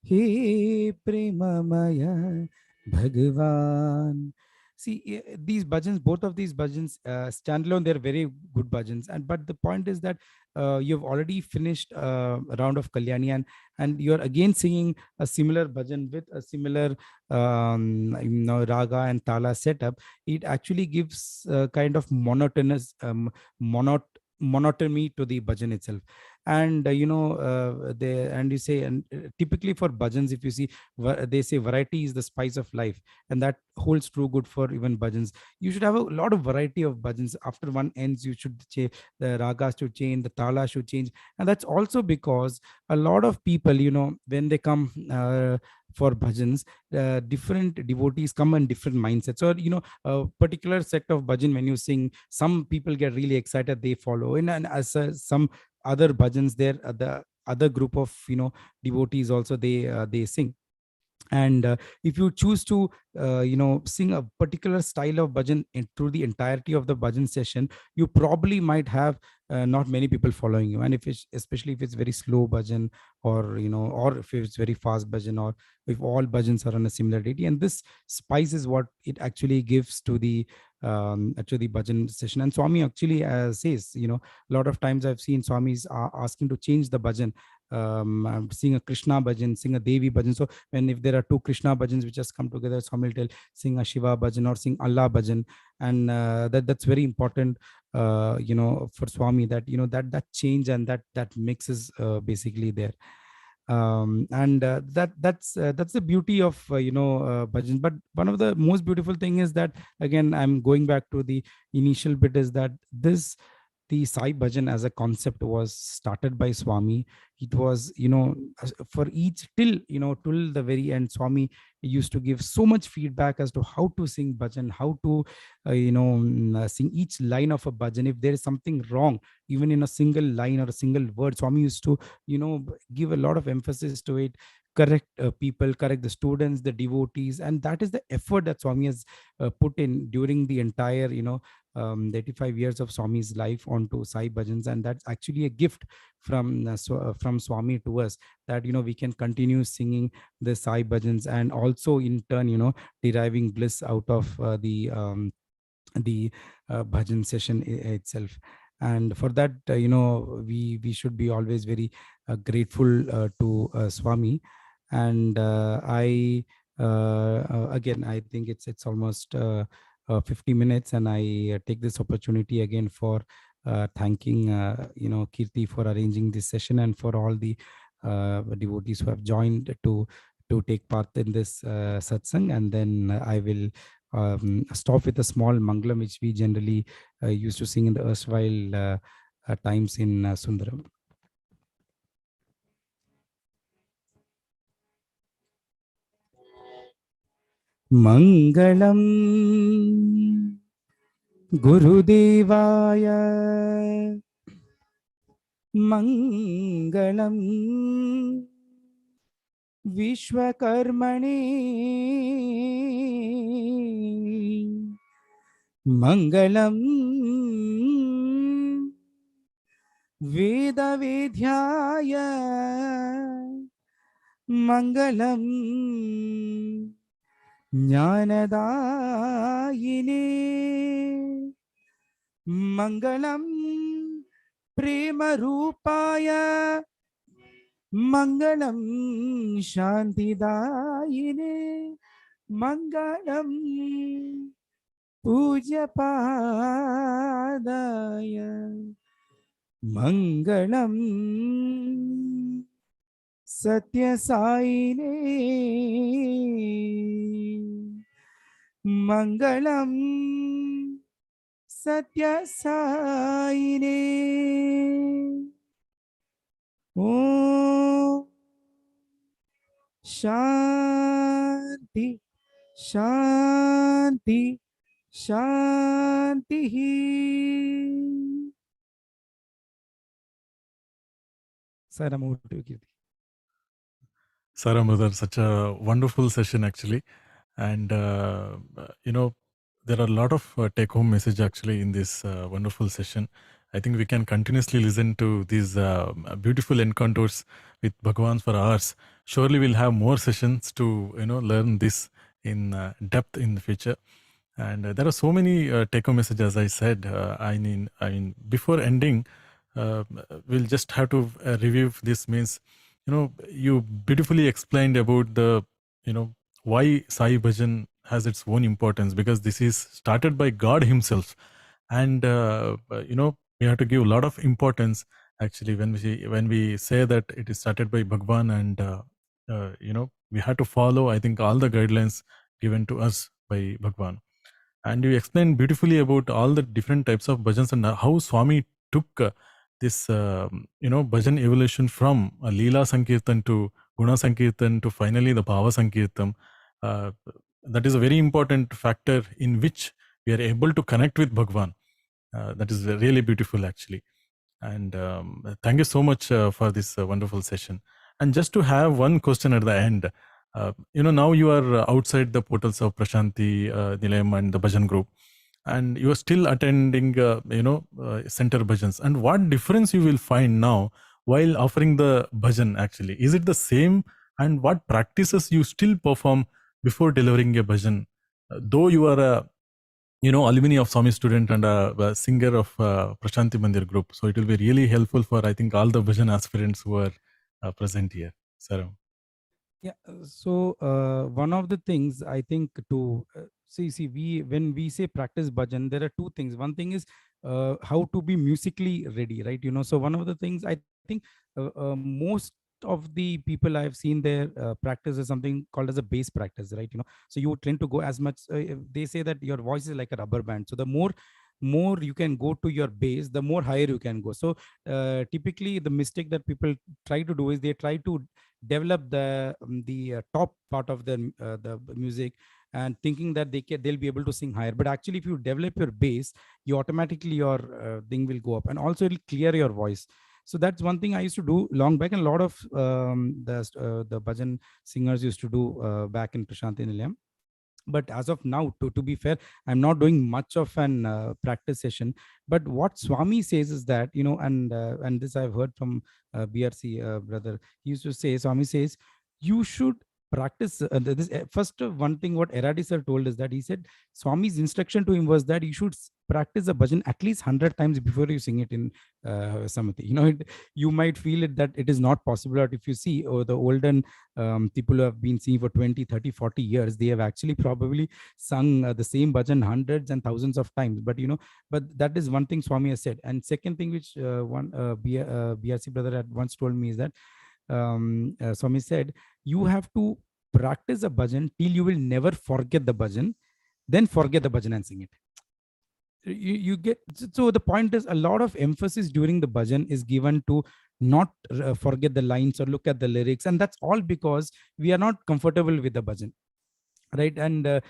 He Premamaya Bhagavan. See, these bhajans, both of these bhajans, standalone, they're very good bhajans. And but the point is that you've already finished a round of Kalyani, and you're again singing a similar bhajan with a similar raga and tala setup. It actually gives kind of monotonous monotony to the bhajan itself. And and you say, and typically for bhajans, if you see, they say variety is the spice of life, and that holds true good for even bhajans. You should have a lot of variety of bhajans. After one ends, you should change, the ragas should change, the tala should change. And that's also because a lot of people, when they come for bhajans, different devotees come in different mindsets. Or a particular set of bhajan, when you sing, some people get really excited, they follow in. And as some other bhajans, there the other group of devotees also, they sing. And if you choose to sing a particular style of bhajan through the entirety of the bhajan session, you probably might have not many people following you. And if it's, especially if it's very slow bhajan, or or if it's very fast bhajan, or if all bhajans are on a similar deity, and this spice is what it actually gives to the bhajan session. And Swami actually says, a lot of times I've seen Swamis asking to change the bhajan, sing a Krishna bhajan, sing a Devi bhajan. So when, if there are two Krishna bhajans which just come together, Swami will tell, sing a Shiva bhajan or sing Allah bhajan. And that's very important, for Swami, that that change, and that mix is basically there. And that's the beauty of bhajan. But one of the most beautiful thing is that, again, I'm going back to the initial bit, is that the Sai Bhajan as a concept was started by Swami. It was, for each, till the very end, Swami used to give so much feedback as to how to sing bhajan, how to, sing each line of a bhajan. If there is something wrong, even in a single line or a single word, Swami used to, give a lot of emphasis to it, correct people, correct the students, the devotees. And that is the effort that Swami has put in during the entire, the 85 years of Swami's life onto Sai Bhajans. And that's actually a gift from Swami to us, that we can continue singing the Sai Bhajans, and also in turn deriving bliss out of the bhajan session itself. And for that, we should be always very grateful to Swami. And I again, I think it's almost 50 minutes, and I take this opportunity again for thanking Kirti for arranging this session, and for all the devotees who have joined to take part in this satsang. And then I will stop with a small manglam which we generally used to sing in the erstwhile times in Sundaram. Mangalam Gurudevaya, Mangalam Vishwakarmane, Mangalam Vedavedhyaya, Mangalam Jnanadayine, Mangalam Prema Rupaya, Mangalam Shantidayine, Mangalam Puja Padaya, Mangalam Satya Saine, Mangalam Satya Saine. Om Shanti Shanti Shanti. Sir, I'm over to you, Kirti. Sarah, brother, such a wonderful session actually. And, there are a lot of take-home message actually in this wonderful session. I think we can continuously listen to these beautiful encounters with Bhagavan for hours. Surely we'll have more sessions to, learn this in depth in the future. And there are so many take-home messages, as I said. I mean, before ending, we'll just have to review this. Means, you beautifully explained about the, why Sai Bhajan has its own importance, because this is started by God Himself, and we have to give a lot of importance actually when we say that it is started by Bhagavan, and we have to follow, I think, all the guidelines given to us by Bhagavan. And you explained beautifully about all the different types of bhajans and how Swami took this bhajan evolution from Leela Sankirtan to Guna Sankirtan to finally the Bhava Sankirtan. Uh, that is a very important factor in which we are able to connect with Bhagavan. That is really beautiful actually. And thank you so much for this wonderful session. And just to have one question at the end, now you are outside the portals of Prashanti, Nilayam and the Bhajan group, and you are still attending, center bhajans. And what difference you will find now while offering the bhajan actually? Is it the same? And what practices you still perform before delivering a bhajan? Though you are a alumni of Swami student and a singer of Prashanti Mandir group. So it will be really helpful for, I think, all the bhajan aspirants who are present here. Sir. Yeah. So one of the things I think to see we when we say practice bhajan, there are two things. One thing is how to be musically ready, right? So one of the things I think most of the people I've seen their practice is something called as a bass practice, right? So you tend to go as much. They say that your voice is like a rubber band. So the more you can go to your bass, the more higher you can go. So typically the mistake that people try to do is they try to develop the top part of the music, and thinking that they'll be able to sing higher. But actually, if you develop your bass, you automatically your thing will go up, and also it'll clear your voice. So that's one thing I used to do long back, and a lot of the bhajan singers used to do back in Prashanti Nilayam. But as of now, to be fair, I'm not doing much of an practice session. But what Swami says is that, and this I've heard from BRC brother. He used to say, Swami says, you should practice this first one thing what Eradi sir told is that he said Swami's instruction to him was that you should practice a bhajan at least 100 times before you sing it in Samati. You might feel it that it is not possible, but if you see the olden people who have been singing for 20, 30, 40 years, they have actually probably sung the same bhajan hundreds and thousands of times. But that is one thing Swami has said. And second thing which one BRC brother had once told me is that Swami said, you have to practice a bhajan till you will never forget the bhajan, then forget the bhajan and sing it. You get, so the point is a lot of emphasis during the bhajan is given to not forget the lines or look at the lyrics, and that's all because we are not comfortable with the bhajan, right? And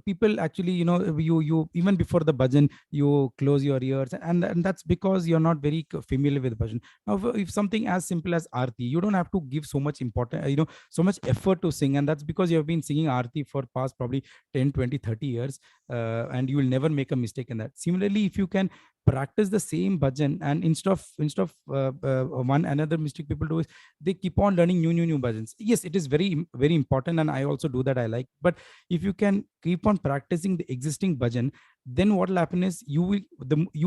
people actually, you even before the bhajan you close your ears, and that's because you're not very familiar with bhajan. Now if something as simple as aarti, you don't have to give so much important so much effort to sing, and that's because you have been singing aarti for past probably 10, 20, 30 years, and you will never make a mistake in that. Similarly, if you can practice the same bhajan, and instead of one another mistake people do is they keep on learning new bhajans. Yes, it is very very important, and I also do that, I like. But if you can keep on practicing the existing bhajan, then what will happen is you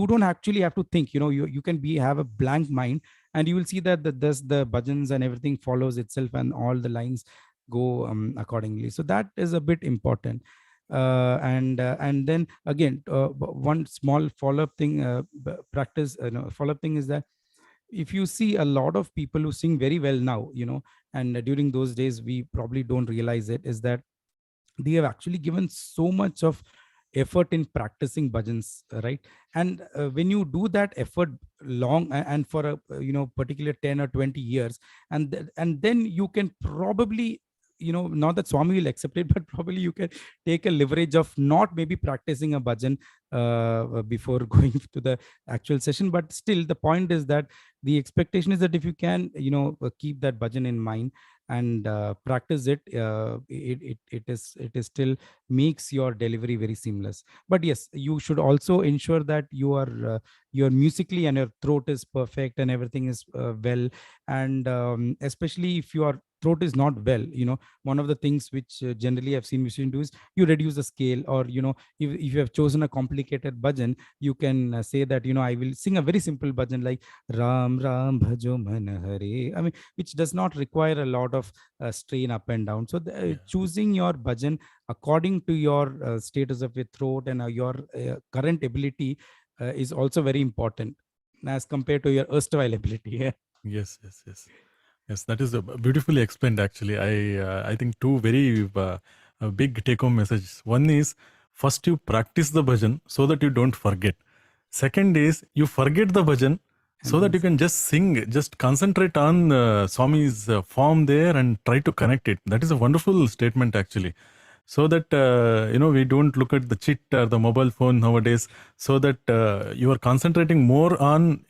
don't actually have to think, you can have a blank mind, and you will see that the bhajans and everything follows itself, and all the lines go accordingly. So that is a bit important. And then again, one small follow-up thing, follow-up thing is that if you see a lot of people who sing very well now, and during those days we probably don't realize it, is that they have actually given so much of effort in practicing bhajans, right? And when you do that effort long and for a particular 10 or 20 years, and then you can probably, not that Swami will accept it, but probably you can take a leverage of not maybe practicing a bhajan before going to the actual session. But still, the point is that the expectation is that if you can, keep that bhajan in mind and practice it, it is still makes your delivery very seamless. But yes, you should also ensure that you're musically and your throat is perfect and everything is well. And especially if your throat is not well, one of the things which generally I've seen musicians do is you reduce the scale, or if you have chosen a complicated bhajan, you can say that I will sing a very simple bhajan like Ram Ram Bhajo Man Hare. I mean, which does not require a lot of strain up and down. So choosing your bhajan according to your status of your throat and your current ability is also very important as compared to your erstwhile ability. Yes. That is beautifully explained. Actually, I think two very big take-home messages. One is, first you practice the bhajan so that you don't forget. Second is, you forget the bhajan so that you can just sing, just concentrate on Swami's form there and try to connect it. That is a wonderful statement actually. So that we don't look at the chit or the mobile phone nowadays, so that you are concentrating more on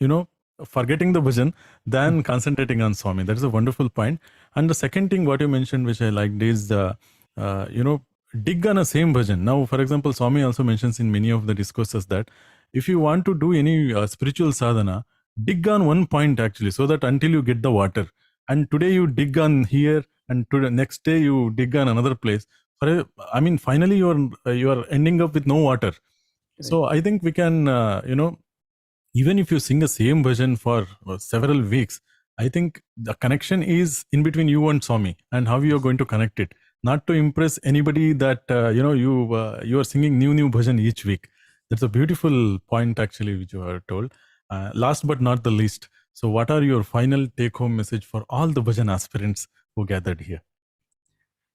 forgetting the bhajan than concentrating on Swami. That is a wonderful point. And the second thing what you mentioned, which I liked, is dig on a same bhajan. Now, for example, Swami also mentions in many of the discourses that if you want to do any spiritual sadhana, dig on one point actually, so that until you get the water. And today you dig on here, and to the next day you dig on another place. Finally you are ending up with no water. Right. So I think we can, even if you sing the same bhajan for several weeks, I think the connection is in between you and Swami, and how you are going to connect it. Not to impress anybody that you are singing new bhajan each week. That's a beautiful point actually, which you are told. Last but not the least, so what are your final take-home message for all the bhajan aspirants who gathered here?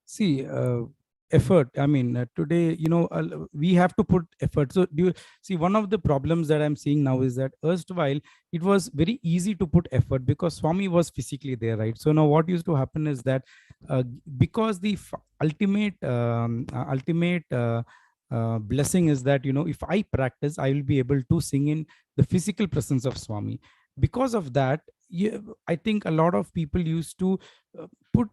See, effort. I mean, today, we have to put effort. So do you see, one of the problems that I'm seeing now is that erstwhile it was very easy to put effort because Swami was physically there, right? So now what used to happen is that because the ultimate blessing is that, if I practice, I will be able to sing in the physical presence of Swami. Because of that, I think a lot of people used to put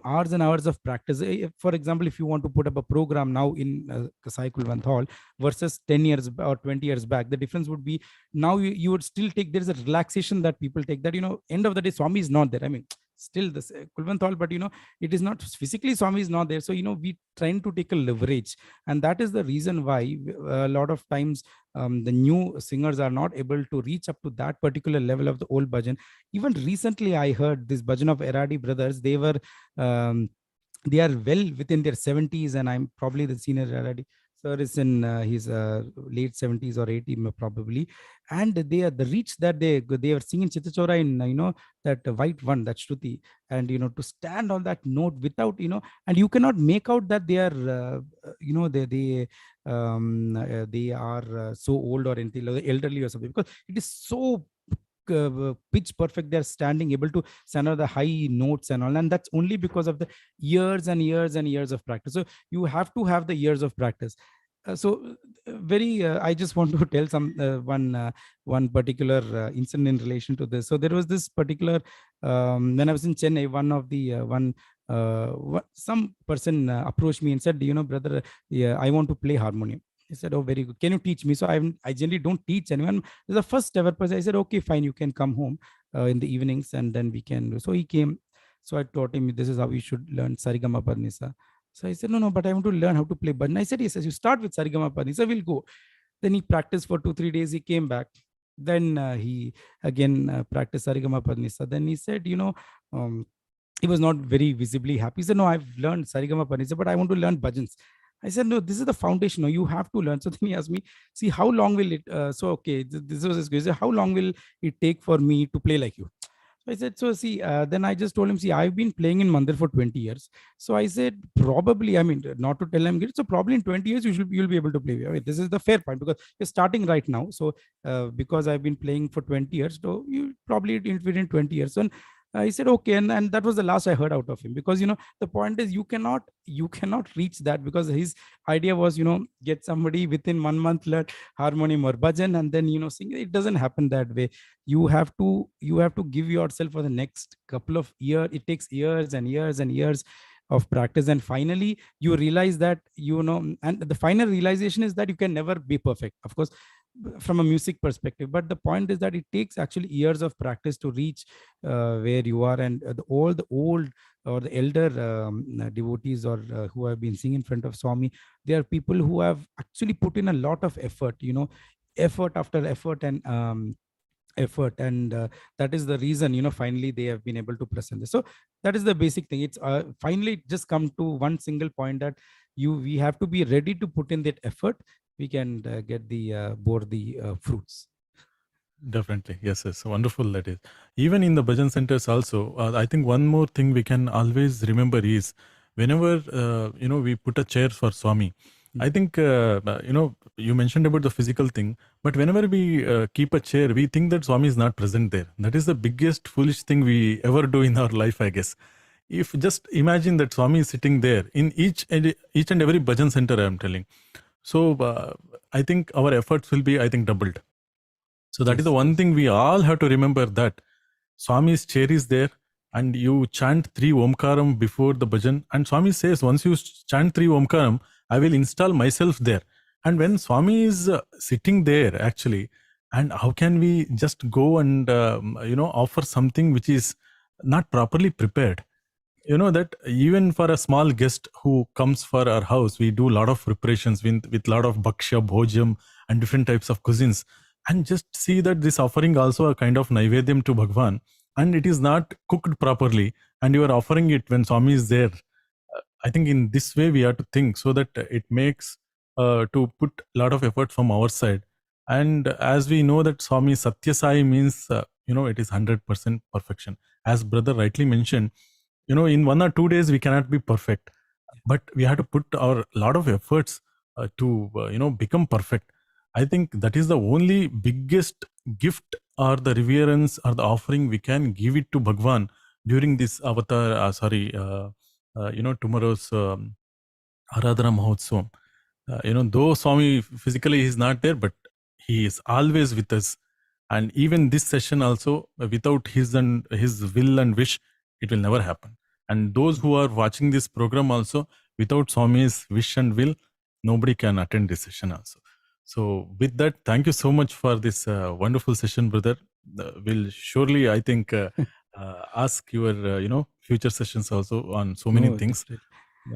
hours and hours of practice. For example, if you want to put up a program now in Sai Kulwant Hall versus 10 years or 20 years back, the difference would be now you would still take, there's a relaxation that people take, that end of the day Swami is not there. I mean, still this Kulvanthal, but it is not physically, Swami is not there. So we trying to take a leverage, and that is the reason why a lot of times the new singers are not able to reach up to that particular level of the old bhajan. Even recently I heard this bhajan of Eradi brothers. They are well within their 70s, and I'm probably the senior already. Sir is in his late 70s or 80 probably, and they are the reach that they are singing Chittachora in that white one, that Shruti, and to stand on that note without and you cannot make out that they are they are so old or anything, like elderly or something, because it is so pitch perfect. They're standing able to send out the high notes and all, and that's only because of the years and years and years of practice. So you have to have the years of practice. Very I just want to tell one particular incident in relation to this. So there was this particular when I was in Chennai, one of the some person approached me and said, brother, yeah, I want to play harmonium. He said, oh, very good. Can you teach me? So I generally don't teach anyone. The first ever person. I said, okay, fine. You can come home in the evenings and then we can. So he came. So I taught him, this is how you should learn Sarigama Padnisa. So I said, no, but I want to learn how to play bhajan. I said, yes, you start with Sarigama Padnisa, we'll go. Then he practiced for 2-3 days. He came back. Then he again practiced Sarigama Padnisa. Then he said, he was not very visibly happy. He said, no, I've learned Sarigama Padnisa, but I want to learn bhajans. I said, no, this is the foundation. No, you have to learn. So then he asked me, see, how long will it? So, okay, this was his question. How long will it take for me to play like you? So I said, so see, then I just told him, see, I've been playing in Mandir for 20 years. So I said, probably, I mean, not to tell him, so probably in 20 years, you'll be able to play. I mean, this is the fair point because you're starting right now. So because I've been playing for 20 years, so you probably within 20 years. So I said, okay. And that was the last I heard out of him, because, the point is you cannot reach that, because his idea was, get somebody within 1 month, learn harmonium or bhajan, and then, sing. It doesn't happen that way. You have to give yourself for the next couple of years. It takes years and years and years of practice. And finally you realize that, and the final realization is that you can never be perfect, of course, from a music perspective. But the point is that it takes actually years of practice to reach where you are. And the old or the elder devotees, or who have been singing in front of Swami, they are people who have actually put in a lot of effort, effort after effort and effort. And that is the reason, finally they have been able to present this. So that is the basic thing. It's finally just come to one single point, that we have to be ready to put in that effort. We can get the bore the fruits. Definitely. Yes. Wonderful that is. Even in the bhajan centers also, I think one more thing we can always remember is whenever, we put a chair for Swami, I think, you mentioned about the physical thing, but whenever we keep a chair, we think that Swami is not present there. That is the biggest foolish thing we ever do in our life, I guess. If just imagine that Swami is sitting there in each and every bhajan center, I am telling. So I think our efforts will be, doubled. So that is the one thing we all have to remember, that Swami's chair is there, and you chant 3 Omkaram before the bhajan. And Swami says, once you chant 3 Omkaram, I will install myself there. And when Swami is sitting there actually, and how can we just go and, offer something which is not properly prepared? That even for a small guest who comes for our house, we do a lot of preparations with lot of bhaksha, bhojam and different types of cuisines. And just see that this offering also a kind of naivedyam to Bhagavan, and it is not cooked properly, and you are offering it when Swami is there. I think in this way we have to think, so that it makes to put a lot of effort from our side. And as we know that Swami Satya Sai means, it is 100% perfection. As brother rightly mentioned, in 1 or 2 days we cannot be perfect, but we have to put our lot of efforts to, become perfect. I think that is the only biggest gift or the reverence or the offering we can give it to Bhagavan during this avatar, tomorrow's Aradhana Mahotsavam. Though Swami physically is not there, but he is always with us. And even this session also, without his will and wish, it will never happen. And those who are watching this program also, without Swami's wish and will, nobody can attend this session also. So with that, thank you so much for this wonderful session, brother. We'll surely, I think, ask your, future sessions also on so many No, things. definitely.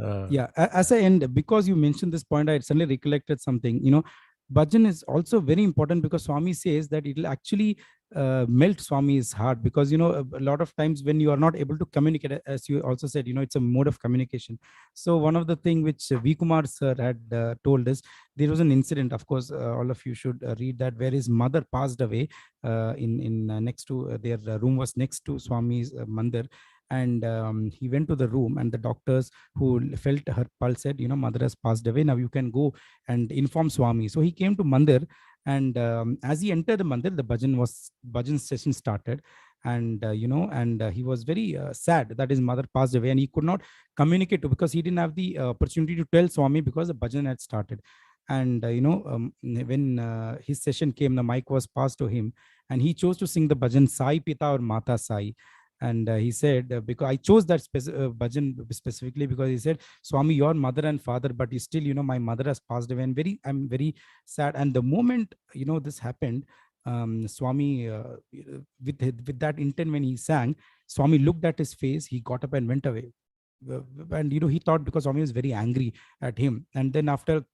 Uh, Yeah, as I end, because you mentioned this point, I suddenly recollected something. Bhajan is also very important because Swami says that it will actually melt Swami's heart, because a lot of times when you are not able to communicate, as you also said, it's a mode of communication. So one of the thing which V Kumar sir had told us, there was an incident. Of course, all of you should read that, where his mother passed away in next to their room was next to Swami's mandir, and he went to the room, and the doctors who felt her pulse said, mother has passed away, now you can go and inform Swami. So he came to mandir, and as he entered the mandir, the bhajan session started. And he was very sad that his mother passed away, and he could not communicate to, because he didn't have the opportunity to tell Swami, because the bhajan had started. And when his session came, the mic was passed to him, and he chose to sing the bhajan Sai Pita or Mata Sai. And he said, because I chose that bhajan specifically, because he said, Swami, your mother and father, but you still, my mother has passed away, and I'm very sad. And the moment this happened, Swami, with that intent, when he sang, Swami looked at his face, he got up and went away. And he thought, because Swami was very angry at him. And then after,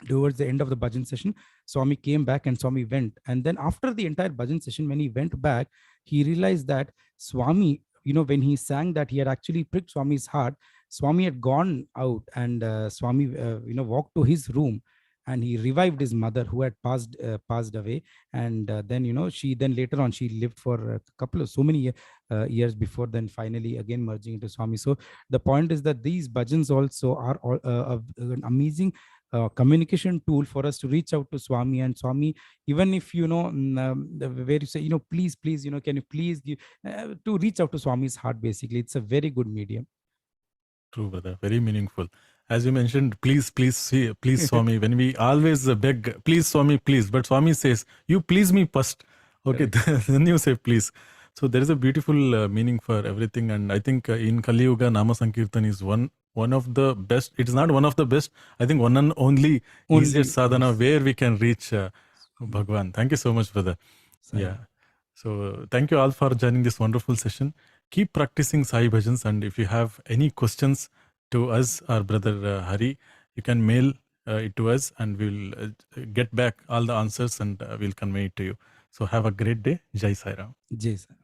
towards the end of the bhajan session, Swami came back, and Swami went. And then after the entire bhajan session, when he went back, he realized that Swami, when he sang that, he had actually pricked Swami's heart. Swami had gone out, and Swami, walked to his room, and he revived his mother, who had passed away. And then, she then later on, she lived for a couple of so many years before then finally again merging into Swami. So the point is that these bhajans also are all, an amazing communication tool for us to reach out to Swami. And Swami, even if where you say, please, can you please give, to reach out to Swami's heart, basically, it's a very good medium. True, brother. Very meaningful. As you mentioned, please, please, please, Swami. When we always beg, please, Swami, please. But Swami says, you please me first. Okay, then you say please. So there is a beautiful meaning for everything. And I think in Kali Yuga, Nama Sankirtan is one of the best. It is not one of the best. I think one and only easiest sadhana, yes, where we can reach Bhagavan. Thank you so much, brother. Yeah. So thank you all for joining this wonderful session. Keep practicing Sai Bhajans, and if you have any questions to us or brother Hari, you can mail it to us, and we'll get back all the answers, and we'll convey it to you. So have a great day. Jai Sai Ram. Jai Sai.